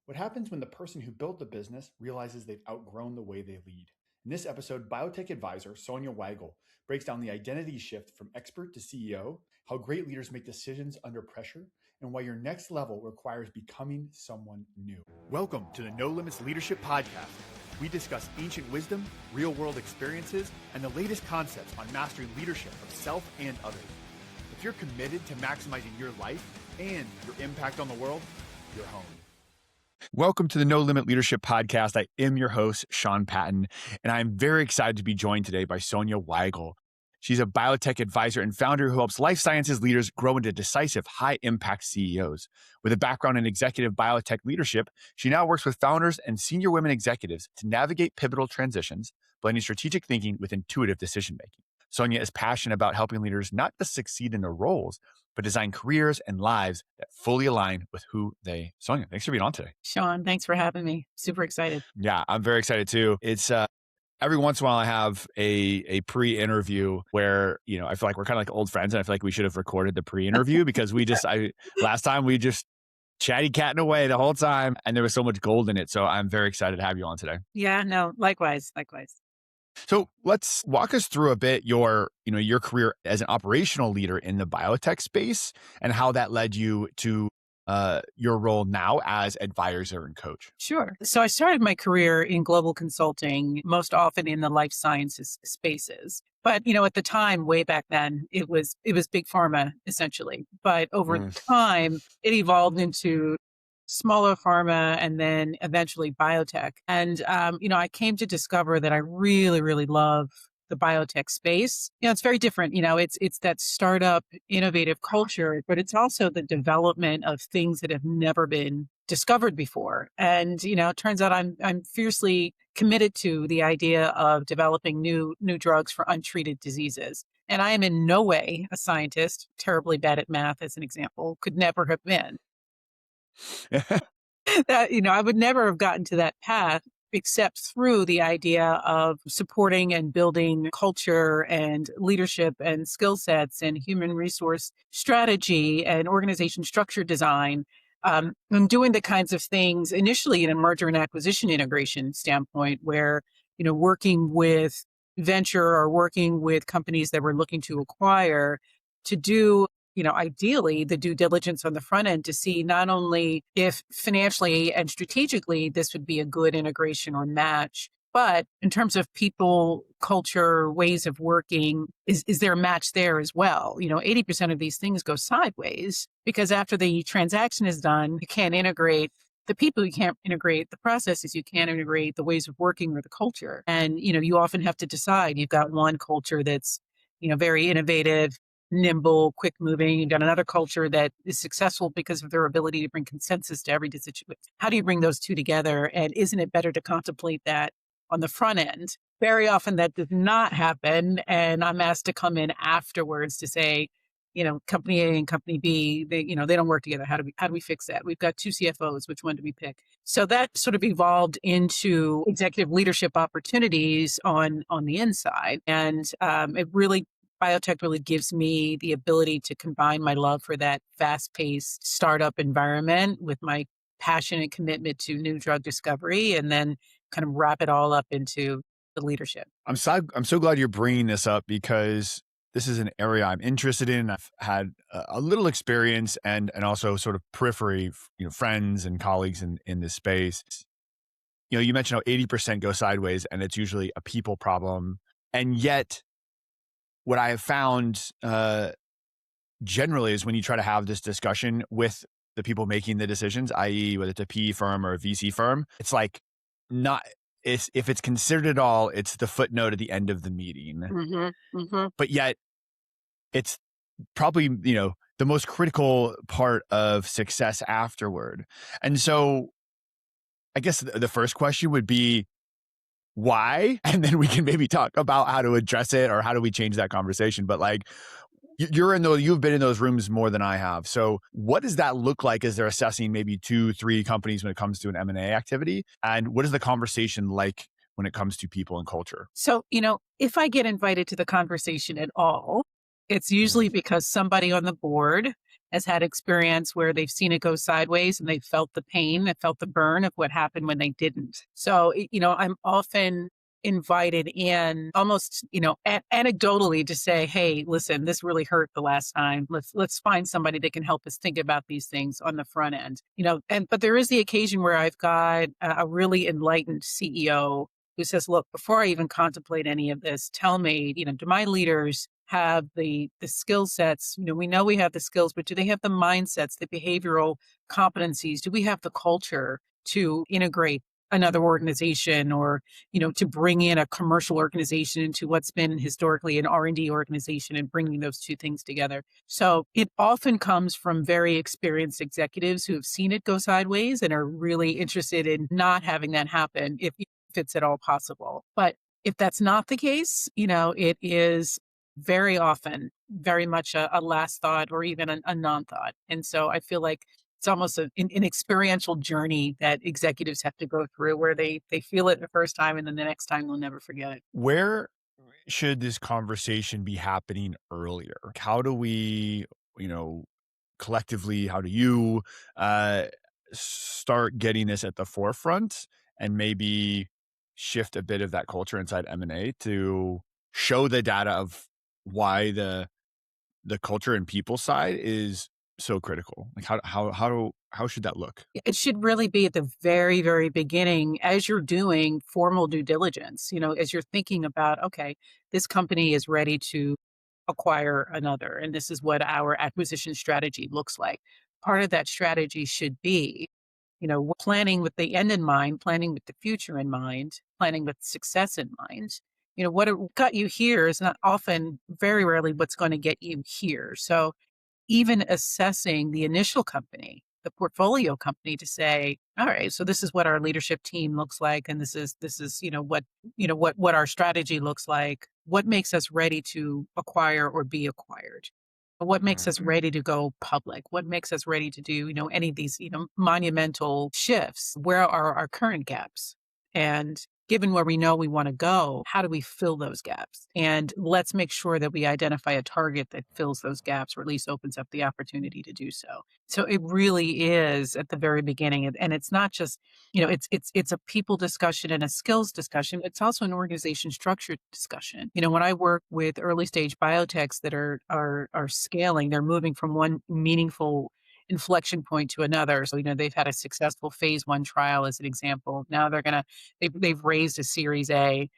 What happens when the person who built the business realizes they've outgrown the way they lead? In this episode, biotech advisor Sonya Weigel breaks down the identity shift from expert to CEO, how great leaders make decisions under pressure, and why your next level requires becoming someone new. Welcome to the No Limits Leadership Podcast. We discuss ancient wisdom, real-world experiences, and the latest concepts on mastering leadership of self and others. If you're committed to maximizing your life and your impact on the world, you're home. Welcome to the No Limit Leadership Podcast. I am your host, Sean Patton, and I'm very excited to be joined today by Sonya Weigel. She's a biotech advisor and founder who helps life sciences leaders grow into decisive, high-impact CEOs. With a background in executive biotech leadership, she now works with founders and senior women executives to navigate pivotal transitions, blending strategic thinking with intuitive decision-making. Sonya is passionate about helping leaders not just succeed in their roles, but design careers and lives that fully align with who they. Sonya, thanks for being on today. Sean, thanks for having me. Super excited. Yeah, I'm very excited too. It's every once in a while I have a pre-interview where, I feel like we're kind of like old friends, and I feel like we should have recorded the pre-interview because last time we just chatty catting away the whole time, and there was so much gold in it. So I'm very excited to have you on today. Yeah, no, likewise. So let's walk us through a bit your career as an operational leader in the biotech space and how that led you to your role now as advisor and coach. Sure. So I started my career in global consulting, most often in the life sciences spaces. But, at the time, way back then, it was big pharma, essentially. But over time, it evolved into smaller pharma and then eventually biotech. And, I came to discover that I really, really love the biotech space. It's very different. It's that startup innovative culture, but it's also the development of things that have never been discovered before. And, it turns out I'm fiercely committed to the idea of developing new drugs for untreated diseases. And I am in no way a scientist, terribly bad at math, as an example, could never have been. That, I would never have gotten to that path except through the idea of supporting and building culture and leadership and skill sets and human resource strategy and organization structure design. I'm doing the kinds of things initially in a merger and acquisition integration standpoint where, working with venture or working with companies that we're looking to acquire to do ideally the due diligence on the front end to see not only if financially and strategically this would be a good integration or match, but in terms of people, culture, ways of working, is there a match there as well? 80% of these things go sideways because after the transaction is done, you can't integrate the people, you can't integrate the processes, you can't integrate the ways of working or the culture. And, you often have to decide. You've got one culture that's, very innovative, nimble, quick moving. You've got another culture that is successful because of their ability to bring consensus to every situation. How do you bring those two together? And isn't it better to contemplate that on the front end? Very often that does not happen. And I'm asked to come in afterwards to say, company A and company B, they don't work together. How do we fix that? We've got two CFOs. Which one do we pick? So that sort of evolved into executive leadership opportunities on the inside. And biotech really gives me the ability to combine my love for that fast-paced startup environment with my passion and commitment to new drug discovery, and then kind of wrap it all up into the leadership. I'm so glad you're bringing this up because this is an area I'm interested in. I've had a little experience and also sort of periphery, friends and colleagues in this space. You mentioned how 80% go sideways, and it's usually a people problem, and yet what I have found generally is when you try to have this discussion with the people making the decisions, i.e. whether it's a PE firm or a VC firm, it's like if it's considered at all, it's the footnote at the end of the meeting. But yet it's probably, the most critical part of success afterward. And so I guess the first question would be, why? And then we can maybe talk about how to address it or how do we change that conversation. But you've been in those rooms more than I have. So what does that look like as they're assessing maybe 2-3 companies when it comes to an M&A activity? And what is the conversation like when it comes to people and culture? So, if I get invited to the conversation at all, it's usually because somebody on the board has had experience where they've seen it go sideways and they felt the pain, they felt the burn of what happened when they didn't. So, I'm often invited in almost, anecdotally to say, hey, listen, this really hurt the last time. Let's find somebody that can help us think about these things on the front end. But there is the occasion where I've got a really enlightened CEO who says, look, before I even contemplate any of this, tell me, do my leaders have the skill sets? We know we have the skills, but do they have the mindsets, the behavioral competencies? Do we have the culture to integrate another organization, or to bring in a commercial organization into what's been historically an R&D organization, and bringing those two things together? So it often comes from very experienced executives who have seen it go sideways and are really interested in not having that happen if it's at all possible. But if that's not the case, it is very often very much a last thought, or even a non-thought. And so I feel like it's almost an experiential journey that executives have to go through, where they feel it the first time, and then the next time they'll never forget it. Where should this conversation be happening earlier? How do we, you know, collectively, how do you uh, start getting this at the forefront and maybe shift a bit of that culture inside M&A to show the data of why the culture and people side is so critical? Like how should that look? It should really be at the very, very beginning as you're doing formal due diligence, as you're thinking about, okay, this company is ready to acquire another, and this is what our acquisition strategy looks like. Part of that strategy should be, planning with the end in mind, planning with the future in mind, planning with success in mind. What got you here is not often, very rarely, what's going to get you here. So even assessing the initial company, the portfolio company, to say, all right, so this is what our leadership team looks like, and this is what our strategy looks like. What makes us ready to acquire or be acquired? What makes us ready to go public? What makes us ready to do, any of these, monumental shifts? Where are our current gaps? And given where we know we want to go, how do we fill those gaps? And let's make sure that we identify a target that fills those gaps, or at least opens up the opportunity to do so. So it really is at the very beginning. And it's not just, it's a people discussion and a skills discussion. It's also an organization structure discussion. When I work with early stage biotechs that are scaling, they're moving from one meaningful inflection point to another. So, they've had a successful phase 1 trial as an example. Now they've raised a series A,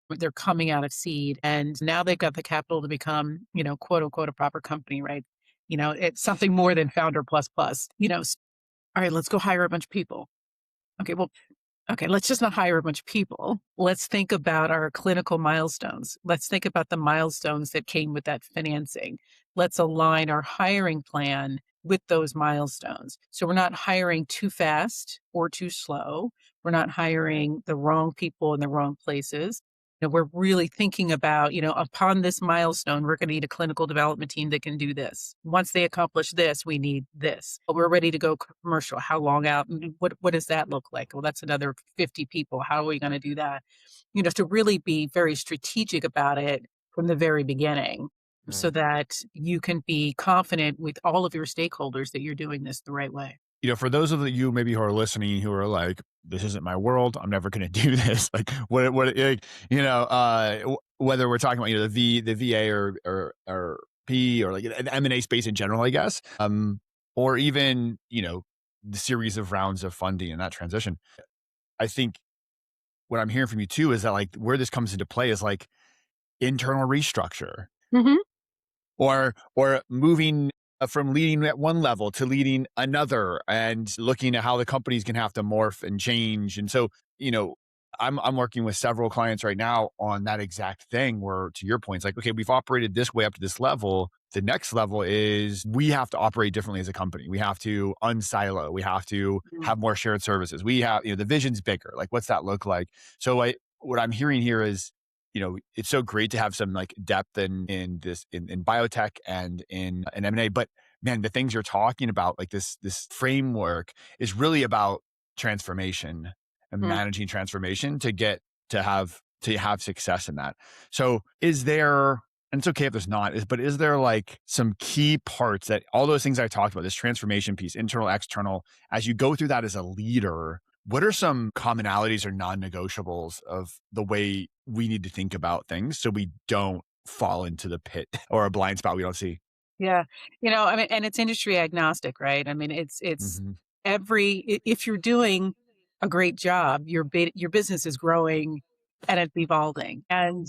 but they're coming out of seed, and now they've got the capital to become, quote unquote, a proper company, right? It's something more than founder plus plus, all right, let's go hire a bunch of people. Okay, well, okay, let's just not hire a bunch of people. Let's think about our clinical milestones. Let's think about the milestones that came with that financing. Let's align our hiring plan with those milestones. So we're not hiring too fast or too slow. We're not hiring the wrong people in the wrong places. We're really thinking about, upon this milestone, we're going to need a clinical development team that can do this. Once they accomplish this, we need this. We're ready to go commercial. How long out? What does that look like? Well, that's another 50 people. How are we going to do that? To really be very strategic about it from the very beginning, so that you can be confident with all of your stakeholders that you're doing this the right way. For those of you maybe who are listening who are like, this isn't my world, I'm never going to do this. Like like, whether we're talking about, the VA or P, or like the M&A space in general, I guess, or even, the series of rounds of funding and that transition. I think what I'm hearing from you too is that, like, where this comes into play is like internal restructure, Hmm. or moving from leading at one level to leading another, and looking at how the company's gonna have to morph and change. And so, I'm working with several clients right now on that exact thing, where, to your point, it's like, okay, we've operated this way up to this level. The next level is we have to operate differently as a company. We have to unsilo. We have to have more shared services. We have, the vision's bigger. Like, what's that look like? So what I'm hearing here is, it's so great to have some like depth in this, in biotech and in M&A, but man, the things you're talking about, like this framework, is really about transformation and managing transformation to have success in that. So is there and it's okay if there's not, but is there like some key parts that all those things I talked about, this transformation piece, internal, external, as you go through that as a leader, what are some commonalities or non-negotiables of the way we need to think about things so we don't fall into the pit or a blind spot we don't see? Yeah. I mean, and it's industry agnostic, right? I mean, it's Hmm. if you're doing a great job, your business is growing and it's evolving. And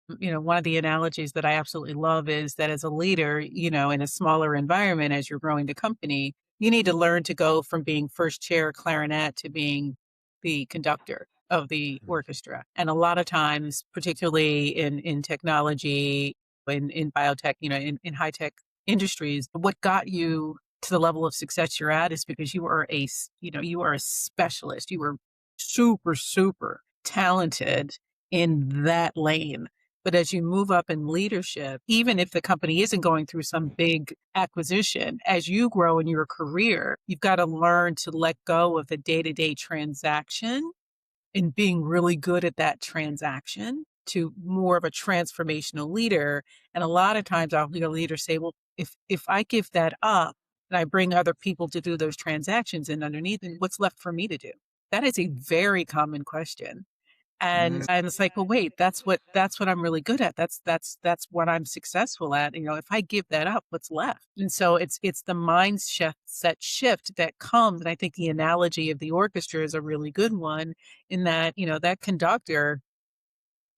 one of the analogies that I absolutely love is that as a leader, in a smaller environment as you're growing the company, you need to learn to go from being first chair clarinet to being the conductor of the orchestra. And a lot of times, particularly in technology, in biotech, in high tech industries, what got you to the level of success you're at is because you are a specialist. You were super, super talented in that lane. But as you move up in leadership, even if the company isn't going through some big acquisition, as you grow in your career, you've got to learn to let go of the day to day transaction and being really good at that transaction to more of a transformational leader. And a lot of times I'll hear leaders say, well, if I give that up and I bring other people to do those transactions and underneath, and what's left for me to do? That is a very common question. And it's like, well, wait, that's what I'm really good at. That's what I'm successful at. If I give that up, what's left? And so it's the mindset set shift that comes. And I think the analogy of the orchestra is a really good one in that, that conductor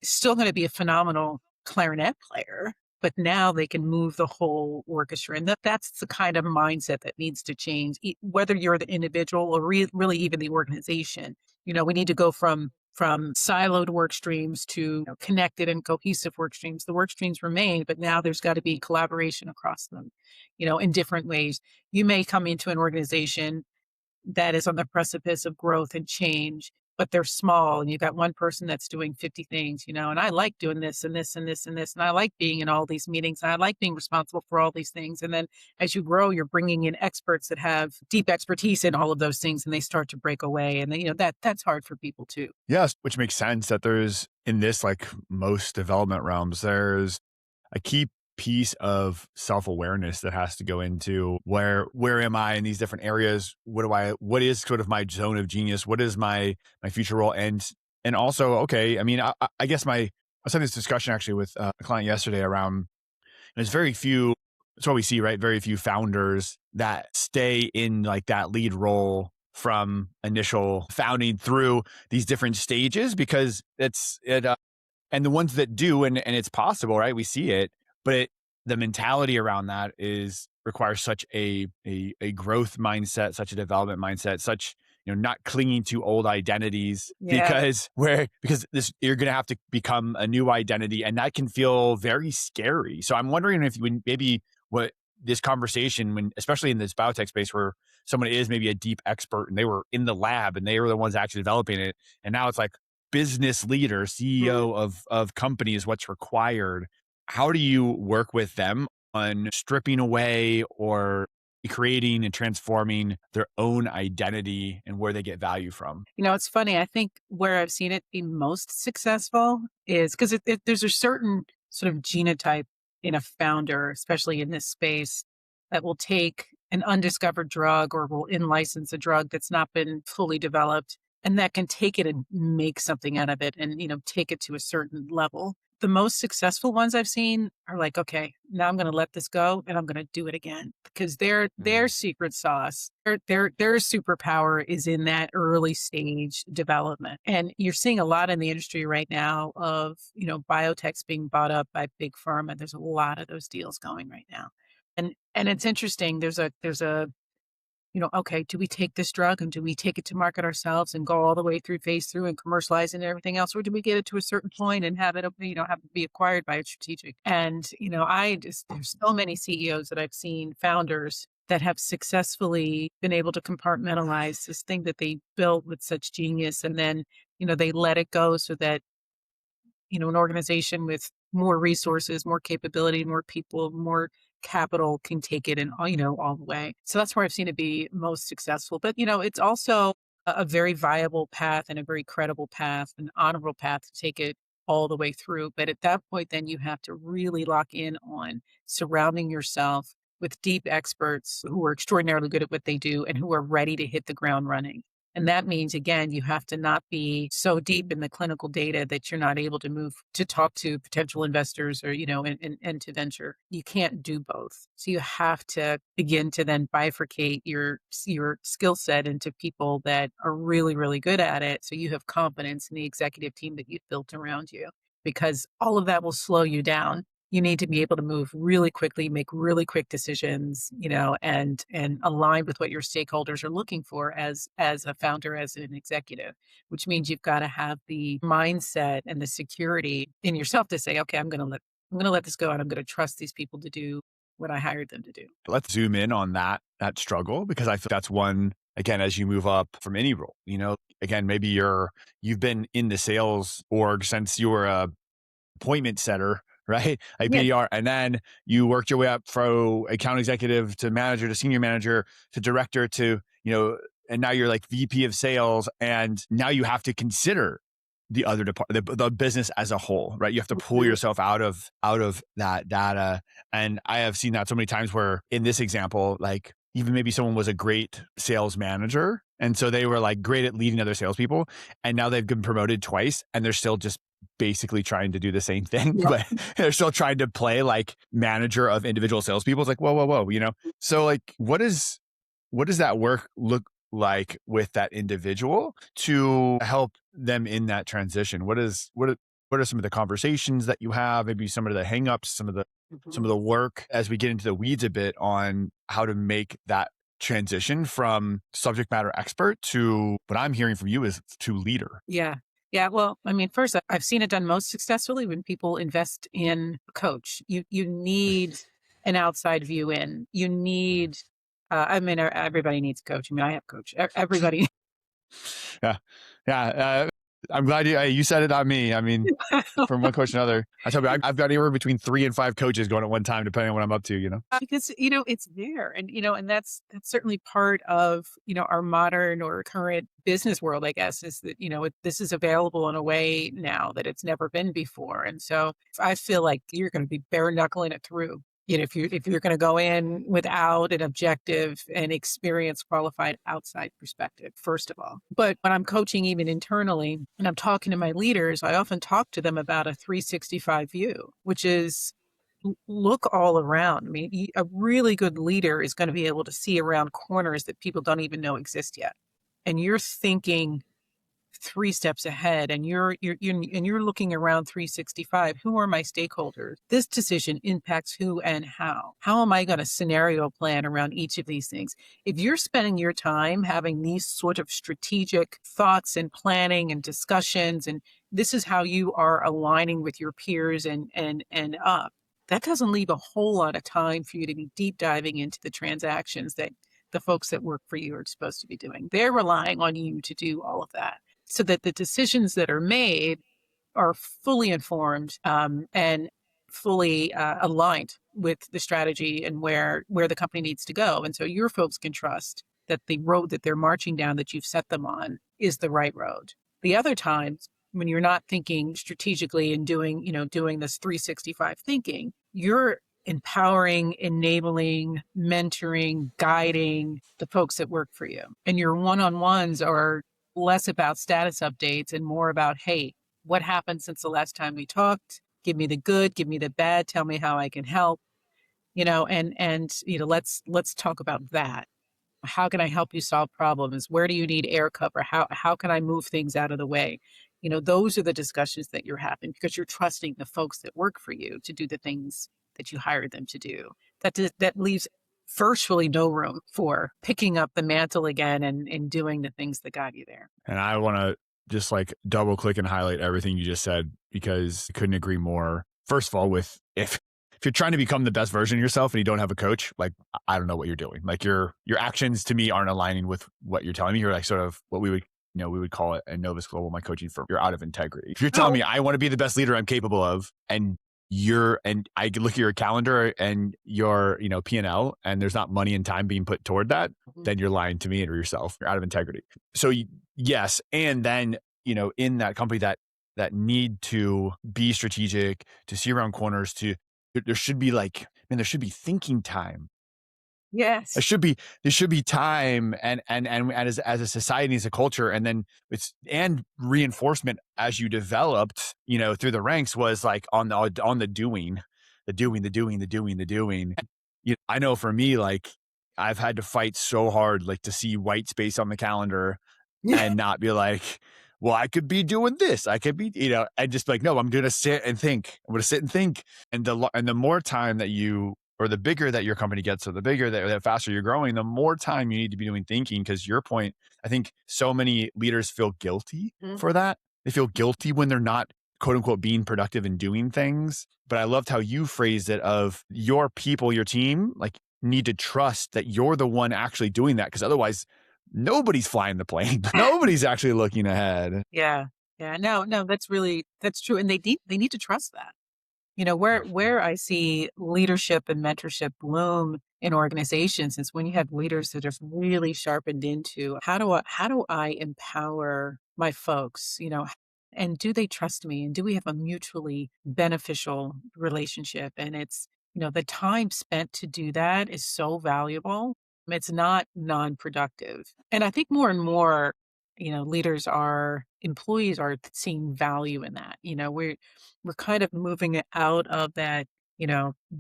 is still going to be a phenomenal clarinet player, but now they can move the whole orchestra. And that's the kind of mindset that needs to change, whether you're the individual or really even the organization. We need to go from siloed work streams to connected and cohesive work streams. The work streams remain, but now there's got to be collaboration across them, in different ways. You may come into an organization that is on the precipice of growth and change, but they're small and you've got one person that's doing 50 things, and I like doing this and this and this and this. And I like being in all these meetings. And I like being responsible for all these things. And then as you grow, you're bringing in experts that have deep expertise in all of those things and they start to break away. And then, that's hard for people too. Yes, which makes sense that there's in this, like most development realms, there's a key piece of self-awareness that has to go into where am I in these different areas? What is sort of my zone of genius? What is my future role? And also, okay, I mean, I guess I was having this discussion actually with a client yesterday around there's very few, that's what we see, right? Very few founders that stay in like that lead role from initial founding through these different stages because and the ones that do, and it's possible, right? We see it, but the mentality around that requires such a growth mindset, such a development mindset, such not clinging to old identities Yeah. because this you're going to have to become a new identity, and that can feel very scary. So I'm wondering if you maybe what this conversation, when especially in this biotech space where someone is maybe a deep expert and they were in the lab and they were the ones actually developing it, and now it's like business leader, Mhm. CEO of company is what's required. How do you work with them on stripping away or creating and transforming their own identity and where they get value from? It's funny. I think where I've seen it be most successful is because there's a certain sort of genotype in a founder, especially in this space, that will take an undiscovered drug or will in license a drug that's not been fully developed and that can take it and make something out of it and, take it to a certain level. The most successful ones I've seen are like, okay, now I'm going to let this go and I'm going to do it again because their Mm, secret sauce, their superpower is in that early stage development. And you're seeing a lot in the industry right now of, biotechs being bought up by big pharma. There's a lot of those deals going right now. And it's interesting. There's a okay, do we take this drug and do we take it to market ourselves and go all the way through phase through and commercialize it and everything else? Or do we get it to a certain point and have have it be acquired by a strategic? And, there's so many CEOs that I've seen, founders that have successfully been able to compartmentalize this thing that they built with such genius. And then, they let it go so that an organization with more resources, more capability, more people, more capital can take it and all the way. So that's where I've seen it be most successful. But it's also a very viable path and a very credible path, an honorable path to take it all the way through. But at that point, then you have to really lock in on surrounding yourself with deep experts who are extraordinarily good at what they do and who are ready to hit the ground running. And that means, again, you have to not be so deep in the clinical data that you're not able to move to talk to potential investors or, and to venture. You can't do both. So you have to begin to then bifurcate your skill set into people that are really, really good at it. So you have confidence in the executive team that you've built around you, because all of that will slow you down. You need to be able to move really quickly, make really quick decisions, and align with what your stakeholders are looking for as a founder, as an executive, which means you've got to have the mindset and the security in yourself to say, okay, I'm gonna let this go and I'm gonna trust these people to do what I hired them to do. Let's zoom in on that struggle, because I feel that's one, again, as you move up from any role, again, maybe you've been in the sales org since you were a appointment setter, right? Like Yeah. BDR. And then you worked your way up from account executive to manager to senior manager to director to, and now you're like VP of sales. And now you have to consider the other department, the business as a whole, right? You have to pull Mhm. yourself out of that data. And I have seen that so many times where in this example, like even maybe someone was a great sales manager. And so they were like great at leading other salespeople. And now they've been promoted twice and they're still just basically trying to do the same thing, Yep. but they're still trying to play like manager of individual salespeople. It's like, whoa. So like, what does that work look like with that individual to help them in that transition? What are some of the conversations that you have? Maybe some of the hangups, some of Mhm. the work as we get into the weeds a bit on how to make that transition from subject matter expert to what I'm hearing from you is to leader. Yeah. Yeah. Well, I mean, first, I've seen it done most successfully when people invest in a coach. You need an outside view in. You need, I mean, everybody needs a coach. I mean, I have a coach. Everybody. Yeah. Yeah. I'm glad you said it, not me. I mean, from one coach to another, I tell you, I've got anywhere between 3 and 5 coaches going at one time, depending on what I'm up to. Because it's there, and that's certainly part of our modern or current business world, I guess, is that this is available in a way now that it's never been before. And so I feel like you're going to be bare knuckling it through. If you're going to go in without an objective and experienced qualified outside perspective, first of all. But when I'm coaching even internally and I'm talking to my leaders, I often talk to them about a 365 view, which is look all around. I mean, a really good leader is going to be able to see around corners that people don't even know exist yet. And you're thinking 3 steps ahead, and you're looking around 365. Who are my stakeholders? This decision impacts who and how. How am I going to scenario plan around each of these things? If you're spending your time having these sort of strategic thoughts and planning and discussions, and this is how you are aligning with your peers and up, that doesn't leave a whole lot of time for you to be deep diving into the transactions that the folks that work for you are supposed to be doing. They're relying on you to do all of that, so that the decisions that are made are fully informed, and fully aligned with the strategy and where the company needs to go. And so your folks can trust that the road that they're marching down, that you've set them on, is the right road. The other times when you're not thinking strategically and doing this 365 thinking, you're empowering, enabling, mentoring, guiding the folks that work for you. And your one-on-ones are less about status updates and more about, hey, what happened since the last time we talked? Give me the good, give me the bad, tell me how I can help, and let's talk about that. How can I help you solve problems? Where do you need air cover? How can I move things out of the way? Those are the discussions that you're having, because you're trusting the folks that work for you to do the things that you hired them to do. That leaves virtually no room for picking up the mantle again and doing the things that got you there. And I want to just like double click and highlight everything you just said, because I couldn't agree more. First of all, with if you're trying to become the best version of yourself and you don't have a coach, like I don't know what you're doing. Like your actions to me aren't aligning with what you're telling me. You're like sort of what we would call it at Novus Global, my coaching firm. You're out of integrity. If you're telling Oh, me I want to be the best leader I'm capable of, and I could look at your calendar and your P&L, and there's not money and time being put toward that, then you're lying to me and or yourself. You're out of integrity. So yes, and then in that company that that need to be strategic, to see around corners, to there should be like, man, there should be thinking time. There Yes. should be there should be time and as a society, as a culture, and then it's and reinforcement as you developed, through the ranks was like on the doing, the doing. I know for me, like I've had to fight so hard, like to see white space on the calendar and not be like, well, I could be doing this. I could be, and just be like, no, I'm going to sit and think. I'm going to sit and think. And the more time that you, or the bigger that your company gets, or the bigger that, or the faster you're growing, the more time you need to be doing thinking. Cause your point, I think so many leaders feel guilty Mhm. for that. They feel guilty when they're not quote unquote being productive and doing things. But I loved how you phrased it of your people, your team, like need to trust that you're the one actually doing that. Cause otherwise nobody's flying the plane. Nobody's actually looking ahead. Yeah. Yeah. No, no, that's true. And they need to trust that. Where I see leadership and mentorship bloom in organizations is when you have leaders that have really sharpened into how do I empower my folks, and do they trust me and do we have a mutually beneficial relationship? And the time spent to do that is so valuable. It's not non-productive. And I think more and more, employees are seeing value in that. We're kind of moving it out of that,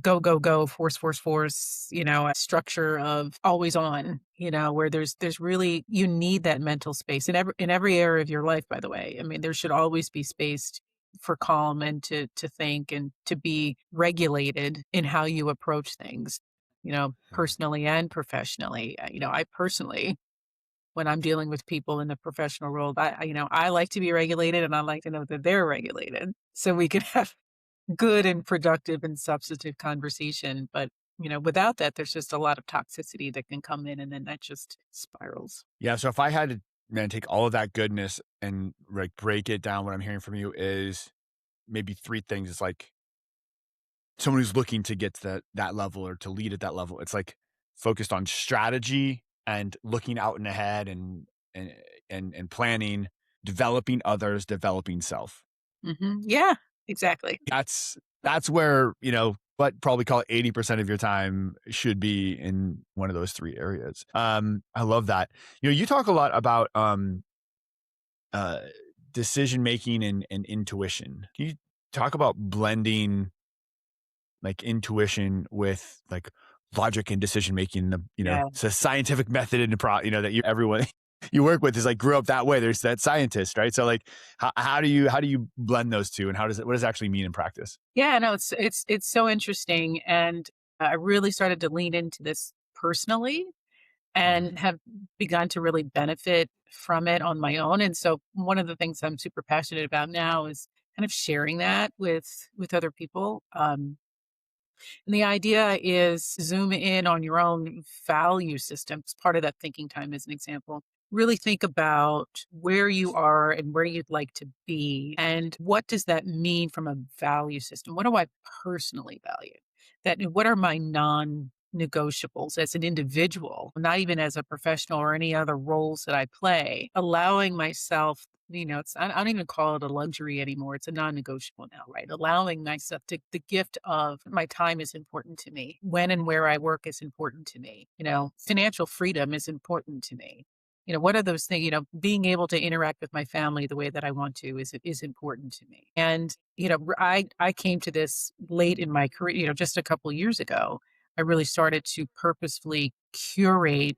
go, go, go, force, force, force, a structure of always on, where there's really, you need that mental space in every area of your life, by the way. I mean, there should always be space for calm and to think and to be regulated in how you approach things, personally and professionally. I personally, when I'm dealing with people in the professional world, I like to be regulated and I like to know that they're regulated so we can have good and productive and substantive conversation. But, without that, there's just a lot of toxicity that can come in and then that just spirals. Yeah. So if I had to, man, take all of that goodness and like break it down, what I'm hearing from you is maybe three things. It's like someone who's looking to get to that level or to lead at that level. It's like focused on strategy and looking out and ahead and and planning, developing others, developing self. Yeah, exactly. That's where, but probably call it 80% of your time should be in one of those three areas. I love that. You talk a lot about uh decision making and intuition. Can you talk about blending like intuition with like logic and decision making? Yeah. It's a scientific method in the that everyone you work with is like grew up that way. There's that scientist, right? So like, how do you blend those two, and what does it actually mean in practice? Yeah, no, it's so interesting. And I really started to lean into this personally Mm. and have begun to really benefit from it on my own. And so one of the things I'm super passionate about now is kind of sharing that with other people. And the idea is zoom in on your own value systems. Part of that thinking time is an example. Really think about where you are and where you'd like to be. And what does that mean from a value system? What do I personally value? What are my non negotiables as an individual, not even as a professional or any other roles that I play, allowing myself, I don't even call it a luxury anymore. It's a non-negotiable now, right? Allowing myself to the gift of my time is important to me. When and where I work is important to me. Financial freedom is important to me. What are those things? Being able to interact with my family the way that I want to is important to me. And I came to this late in my career. Just a couple years ago, I really started to purposefully curate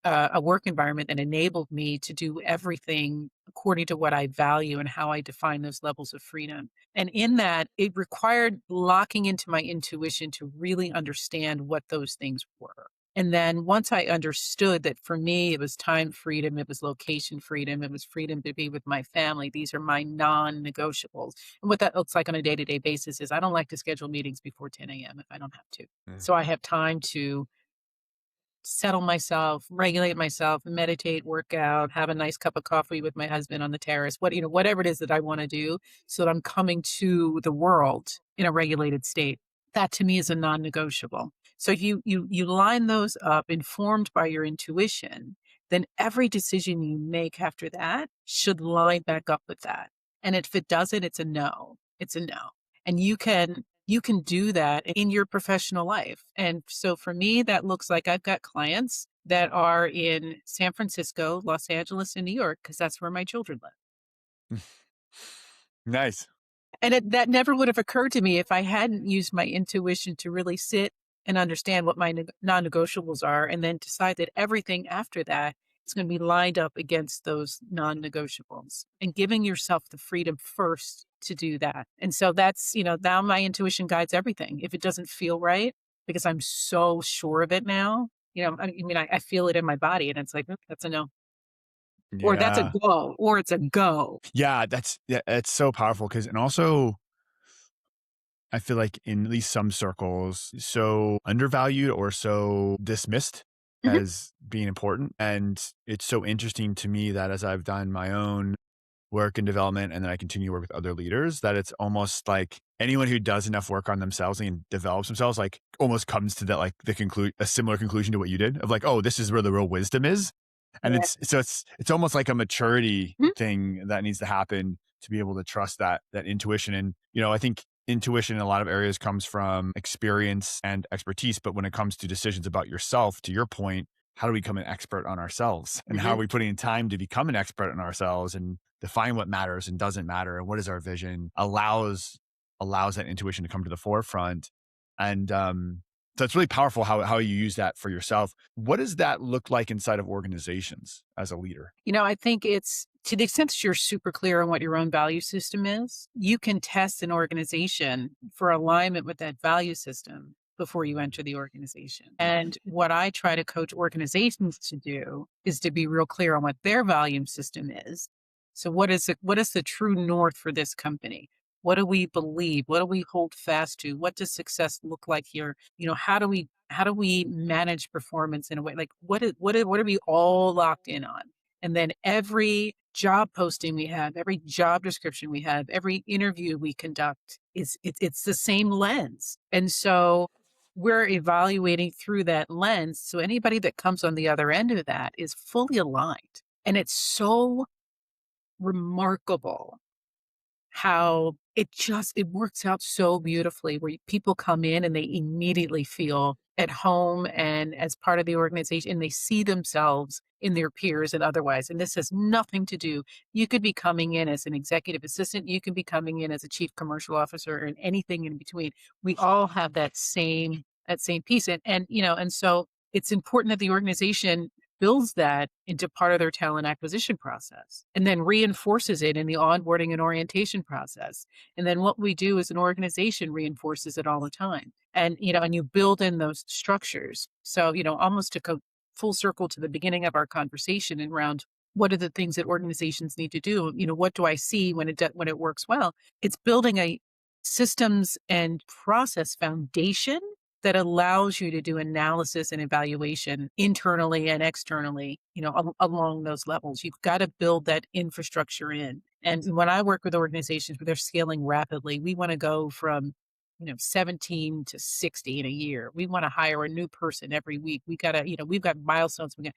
a work environment that enabled me to do everything according to what I value and how I define those levels of freedom. And in that, it required locking into my intuition to really understand what those things were. And then once I understood that for me, it was time freedom, it was location freedom, it was freedom to be with my family. These are my non negotiables. And what that looks like on a day to day basis is I don't like to schedule meetings before 10 a.m. if I don't have to. Mm. So I have time to settle myself, regulate myself, meditate, work out, have a nice cup of coffee with my husband on the terrace, whatever it is that I want to do so that I'm coming to the world in a regulated state. That to me is a non-negotiable. So if you line those up informed by your intuition, then every decision you make after that should line back up with that. And if it doesn't, it's a no. It's a no. And you can do that in your professional life. And so for me, that looks like I've got clients that are in San Francisco, Los Angeles, and New York, because that's where my children live. Nice. And that never would have occurred to me if I hadn't used my intuition to really sit and understand what my non negotiables are and then decide that everything after that is going to be lined up against those non negotiables and giving yourself the freedom first to do that. And so that's, now my intuition guides everything. If it doesn't feel right, because I'm so sure of it now, I feel it in my body and it's like, "Oop, that's a no," or that's a Yeah. go, or it's a go. Yeah, that's so powerful because and also I feel like in at least some circles, so undervalued or so dismissed Mhm. as being important. And it's so interesting to me that as I've done my own work and development and then I continue to work with other leaders, that it's almost like anyone who does enough work on themselves and develops themselves, like almost comes to that like a similar conclusion to what you did of like, oh, this is where the real wisdom is. And Yeah. it's almost like a maturity Mhm. thing that needs to happen to be able to trust that intuition. And, I think intuition in a lot of areas comes from experience and expertise. But when it comes to decisions about yourself, to your point, how do we become an expert on ourselves? And how are Mhm. we putting in time to become an expert on ourselves and define what matters and doesn't matter and what is our vision allows that intuition to come to the forefront. And so it's really powerful how you use that for yourself. What does that look like inside of organizations as a leader? I think it's to the extent that you're super clear on what your own value system is, you can test an organization for alignment with that value system before you enter the organization. And what I try to coach organizations to do is to be real clear on what their value system is. So what is the true north for this company? What do we believe? What do we hold fast to? What does success look like here? How do we manage performance in a way like what are we all locked in on? And then every job posting we have, every job description we have, every interview we conduct it's the same lens. And so we're evaluating through that lens. So anybody that comes on the other end of that is fully aligned. And it's so remarkable how it works out so beautifully where people come in and they immediately feel at home and as part of the organization and they see themselves in their peers and otherwise. And this has nothing to do. You could be coming in as an executive assistant, you can be coming in as a chief commercial officer and anything in between. We all have that same piece. And so it's important that the organization builds that into part of their talent acquisition process and then reinforces it in the onboarding and orientation process. And then what we do as an organization reinforces it all the time. And you build in those structures. So, almost to go full circle to the beginning of our conversation and around what are the things that organizations need to do? What do I see when it works well? It's building a systems and process foundation that allows you to do analysis and evaluation internally and externally, along those levels. You've got to build that infrastructure in. And when I work with organizations where they're scaling rapidly, we want to go from 17 to 60 in a year. We want to hire a new person every week. We've got milestones. When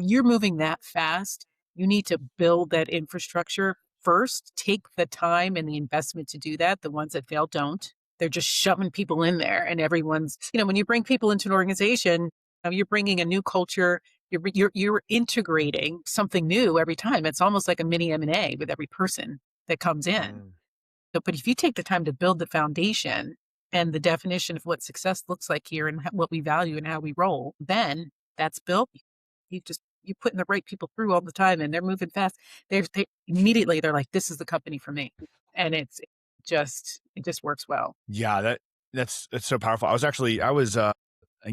you're moving that fast, you need to build that infrastructure first. Take the time and the investment to do that. The ones that fail don't. They're just shoving people in there and when you bring people into an organization, you're bringing a new culture. You're integrating something new every time. It's almost like a mini M&A with every person that comes in. Mm. But if you take the time to build the foundation and the definition of what success looks like here and what we value and how we roll, then that's built. You're putting the right people through all the time and they're moving fast. They immediately they're like, this is the company for me. And it just works well. Yeah, that's so powerful. I was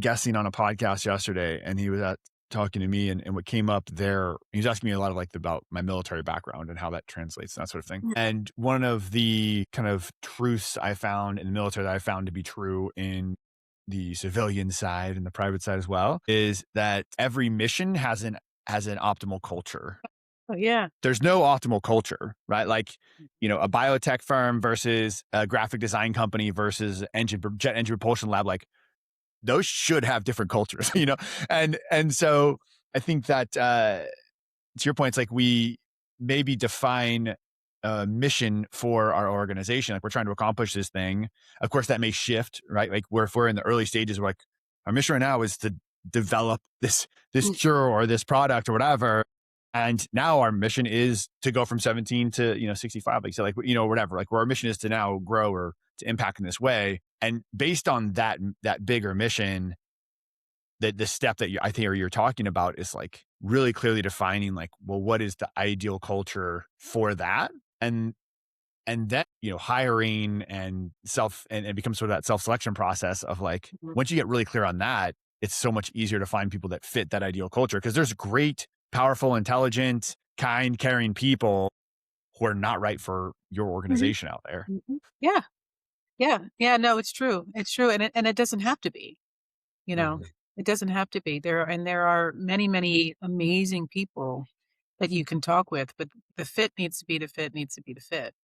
guessing on a podcast yesterday, and he was talking to me, and what came up there, he was asking me a lot of like about my military background and how that translates and that sort of thing. Mm. And one of the kind of truths I found in the military that I found to be true in the civilian side and the private side as well is that every mission has an optimal culture. Oh yeah. There's no optimal culture, right? Like, a biotech firm versus a graphic design company versus jet engine propulsion lab, like those should have different cultures, And so I think that to your point, it's like we maybe define mission for our organization. Like we're trying to accomplish this thing. Of course, that may shift, right? Like if we're in the early stages, we're like our mission right now is to develop this Mm. cure or this product or whatever. And now our mission is to go from 17 to 65. Like so, like whatever. Like where our mission is to now grow or to impact in this way. And based on that bigger mission, the step that I think you're talking about is like really clearly defining like, well, what is the ideal culture for that? And then, hiring and and it becomes sort of that self-selection process of like, Mhm. once you get really clear on that, it's so much easier to find people that fit that ideal culture. Cause there's great, powerful, intelligent, kind, caring people who are not right for your Mhm. organization out there. Mhm. Yeah. Yeah. Yeah. No, it's true. It's true. And it doesn't have to be, you know, Mhm. it doesn't have to be there are many, many amazing people that you can talk with, but the fit needs to be the fit needs to be the fit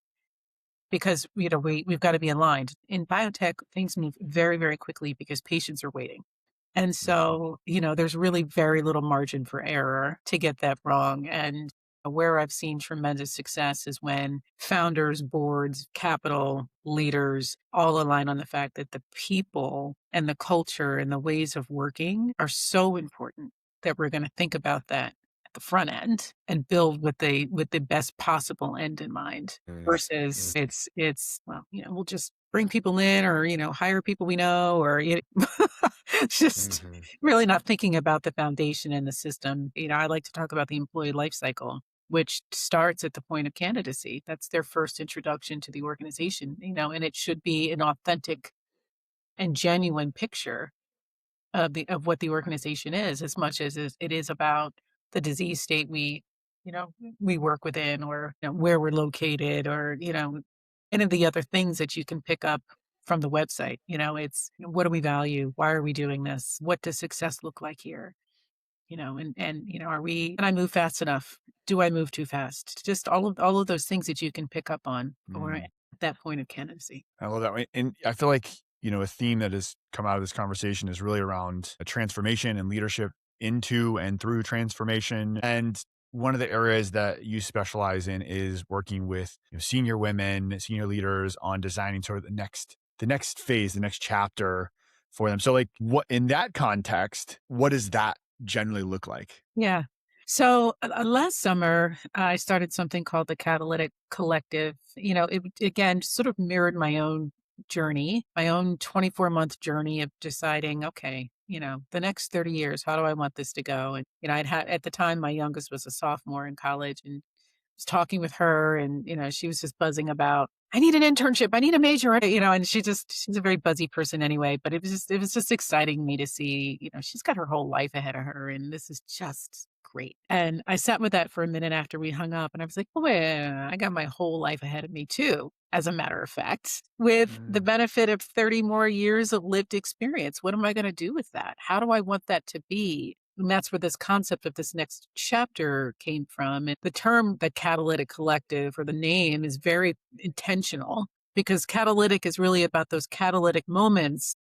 because, we've got to be aligned. In biotech, things move very, very quickly because patients are waiting. And Mhm. so, there's really very little margin for error to get that wrong. And where I've seen tremendous success is when founders, boards, capital, leaders all align on the fact that the people and the culture and the ways of working are so important that we're going to think about that at the front end and build with the best possible end in mind Mm, versus mm, it's well, we'll just bring people in or, hire people we know or just mhm, really not thinking about the foundation and the system. I like to talk about the employee life cycle, which starts at the point of candidacy. That's their first introduction to the organization, and it should be an authentic and genuine picture of what the organization is, as much as it is about the disease state you know, we work within, or where we're located, or any of the other things that you can pick up from the website. It's what do we value? Why are we doing this? What does success look like here? And are we? Can I move fast enough? Do I move too fast? Just all of those things that you can pick up on, or at mm. that point of candidacy. I love that. And I feel like, a theme that has come out of this conversation is really around a transformation and leadership into and through transformation. And one of the areas that you specialize in is working with senior women, senior leaders on designing sort of the next phase, the next chapter for them. So like what in that context, what does that generally look like? Yeah. So last summer, I started something called the Catalytic Collective. It again sort of mirrored my own journey, my own 24-month journey of deciding, okay, the next 30 years, how do I want this to go? And, I'd had at the time, my youngest was a sophomore in college, and was talking with her, and she was just buzzing about, I need an internship, I need a major, and she's a very buzzy person anyway, but it was just exciting me to see, she's got her whole life ahead of her, and this is just great. And I sat with that for a minute after we hung up, and I was like, oh, wait, I got my whole life ahead of me too, as a matter of fact, with the Mm, benefit of 30 more years of lived experience. What am I going to do with that? How do I want that to be? And that's where this concept of this next chapter came from. And the term, the catalytic collective, or the name, is very intentional because catalytic is really about those catalytic moments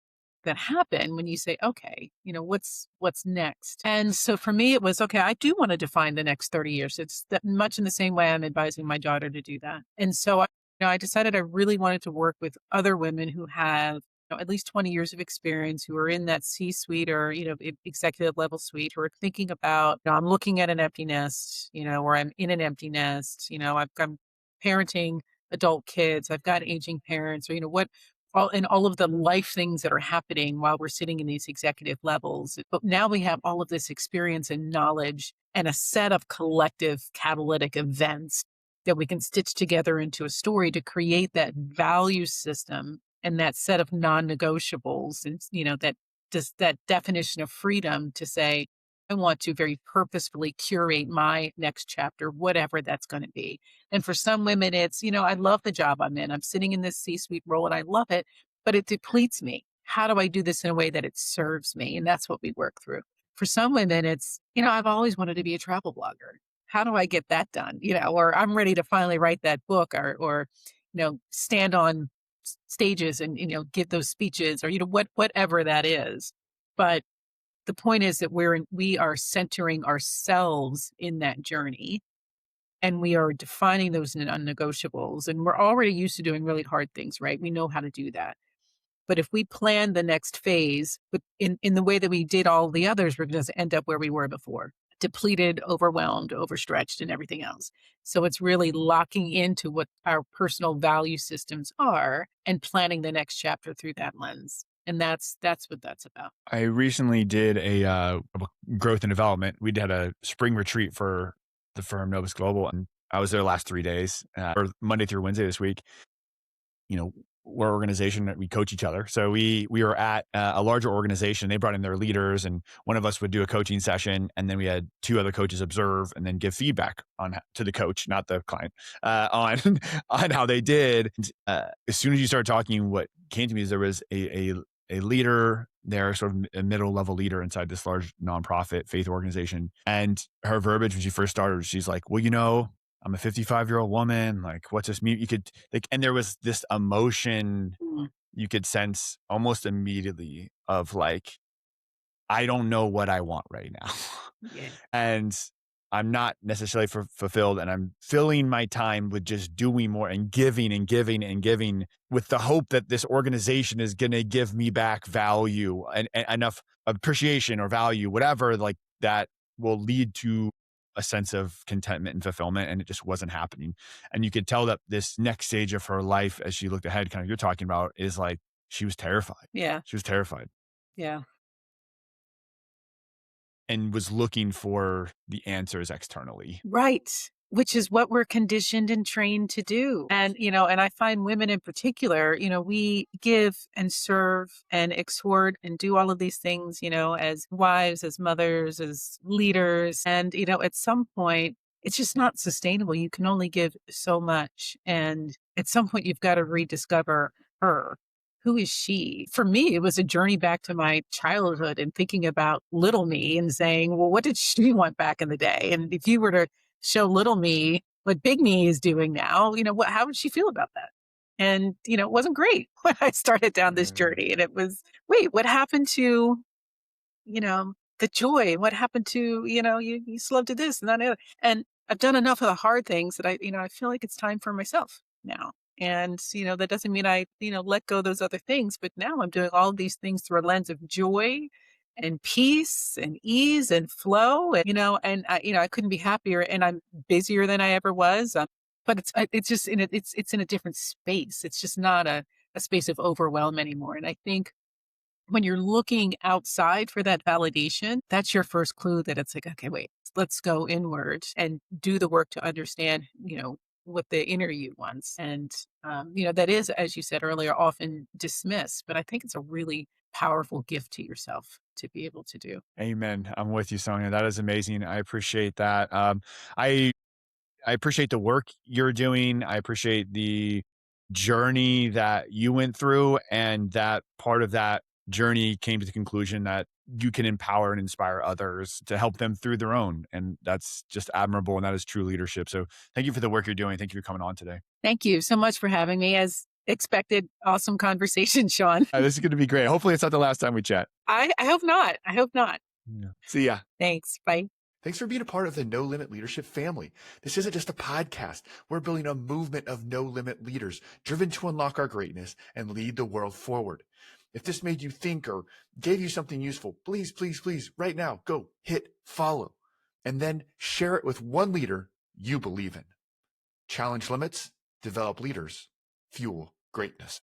that happen when you say, okay, what's next? And so for me, it was, okay, I do want to define the next 30 years. It's that much in the same way I'm advising my daughter to do that. And so I decided I really wanted to work with other women who have at least 20 years of experience, who are in that C-suite or, executive level suite, who are thinking about, I'm looking at an empty nest, or I'm in an empty nest, I'm parenting adult kids, I've got aging parents, or, all of the life things that are happening while we're sitting in these executive levels. But now we have all of this experience and knowledge and a set of collective catalytic events that we can stitch together into a story to create that value system and that set of non-negotiables, and that just that definition of freedom to say, I want to very purposefully curate my next chapter, whatever that's going to be. And for some women, it's, I love the job I'm in, I'm sitting in this C-suite role and I love it, but it depletes me. How do I do this in a way that it serves me? And that's what we work through. For some women, it's, I've always wanted to be a travel blogger. How do I get that done? Or I'm ready to finally write that book, or stand on stages and give those speeches, or whatever that is. But the point is that we are centering ourselves in that journey, and we are defining those non-negotiables, and we're already used to doing really hard things, right? We know how to do that. But if we plan the next phase, but in the way that we did all the others, we're going to end up where we were before, depleted, overwhelmed, overstretched, and everything else. So it's really locking into what our personal value systems are and planning the next chapter through that lens. And that's what that's about. I recently did a growth and development. We did a spring retreat for the firm Novus Global, and I was there last 3 days, or Monday through Wednesday this week. You know, we're an organization that we coach each other. So we were at a larger organization. They brought in their leaders, and one of us would do a coaching session, and then we had two other coaches observe and then give feedback on to the coach, not the client, on on how they did. As soon as you started talking, what came to me is there was a leader there, sort of a middle level leader inside this large nonprofit faith organization, and her verbiage when she first started, she's like, "Well, I'm a 55-year-old woman. Like, what's this mean?" You could like, and there was this emotion Mm, you could sense almost immediately of like, I don't know what I want right now. yeah. And I'm not necessarily fulfilled. And I'm filling my time with just doing more and giving and giving and giving with the hope that this organization is going to give me back value and enough appreciation or value, whatever, like that will lead to a sense of contentment and fulfillment. And it just wasn't happening. And you could tell that this next stage of her life, as she looked ahead, kind of you're talking about, is like she was terrified. Yeah. She was terrified Yeah. and was looking for the answers externally. Right. Which is what we're conditioned and trained to do. And I find women in particular, we give and serve and exhort and do all of these things, as wives, as mothers, as leaders. And, at some point, it's just not sustainable. You can only give so much. And at some point, you've got to rediscover her. Who is she? For me, it was a journey back to my childhood and thinking about little me and saying, well, what did she want back in the day? And if you were to show little me what big me is doing now, how would she feel about that? And, it wasn't great when I started down this Mm. journey. And it was, wait, what happened to, the joy? What happened to, you used to love to this and that and the other. And I've done enough of the hard things that I feel like it's time for myself now. And, that doesn't mean I, let go of those other things, but now I'm doing all of these things through a lens of joy and peace and ease and flow. And, I couldn't be happier, and I'm busier than I ever was. But it's just it's in a different space. It's just not a space of overwhelm anymore. And I think when you're looking outside for that validation, that's your first clue that it's like, okay, wait, let's go inward and do the work to understand, what the inner you wants. And, that is, as you said earlier, often dismissed, but I think it's a really powerful gift to yourself to be able to do. Amen. I'm with you, Sonia. That is amazing. I appreciate that. I I appreciate the work you're doing. I appreciate the journey that you went through, and that part of that journey came to the conclusion that you can empower and inspire others to help them through their own. And that's just admirable. And that is true leadership. So thank you for the work you're doing. Thank you for coming on today. Thank you so much for having me. As expected, awesome conversation, Sean. This is going to be great. Hopefully, it's not the last time we chat. I hope not. I hope not. Yeah. See ya. Thanks. Bye. Thanks for being a part of the No Limit Leadership family. This isn't just a podcast. We're building a movement of no limit leaders driven to unlock our greatness and lead the world forward. If this made you think or gave you something useful, please, please, please, right now, go hit follow and then share it with one leader you believe in. Challenge limits, develop leaders, fuel greatness.